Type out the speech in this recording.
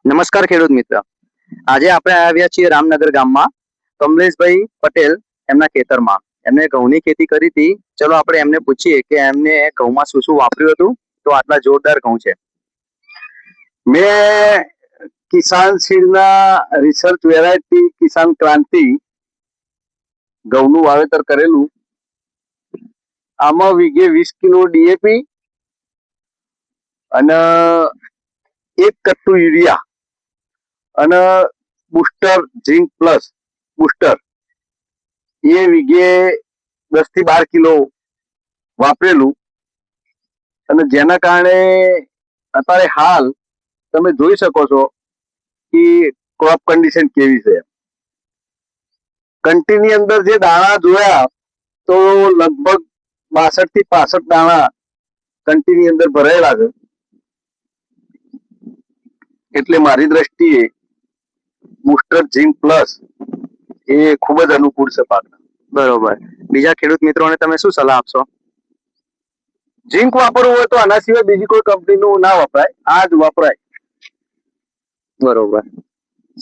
નમસ્કાર ખેડૂત મિત્ર. આજે આપણે આવ્યા છીએ રામનગર ગામમાં કમલેશભાઈ પટેલ એમના ખેતરમાં. એમને ઘઉંની ખેતી કરી હતી. ચલો આપણે એમને પૂછીએ કે એમને ઘઉંમાં શું શું વાપર્યું હતું તો આટલા જોરદાર ઘઉં છે. મેં કિસાન સીડના રિસર્ચ વેરાયટી કિસાન ક્રાંતિ ઘઉંનું વાવેતર કરેલું. આમાં વીઘે 20 કિલો ડીએપી અને 1 કટ્ટુ યુરિયા અને બુસ્ટર ઝિંક પ્લસ બુસ્ટર એ વીઘે 10 થી 12 કિલો વાપરેલું. અને જેના કારણે અત્યારે હાલ તમે જોઈ શકો છો કે ક્રોપ કન્ડિશન કેવી છે. કંટીની અંદર જે દાણા જોયા તો લગભગ 62 થી 65 દાણા કંટીની અંદર ભરાયેલા છે. એટલે મારી દ્રષ્ટિએ બુસ્ટર ઝિંક પ્લસ એ ખૂબ જ અનુકૂળ છે પાકને. બરોબર. બીજા ખેડૂત મિત્રોને તમે શું સલાહ આપશો? ઝિંક વાપરવું હોય તો આના સિવાય બીજી કોઈ કંપનીનું ના વપરાય, આ જ વપરાય. બરોબર.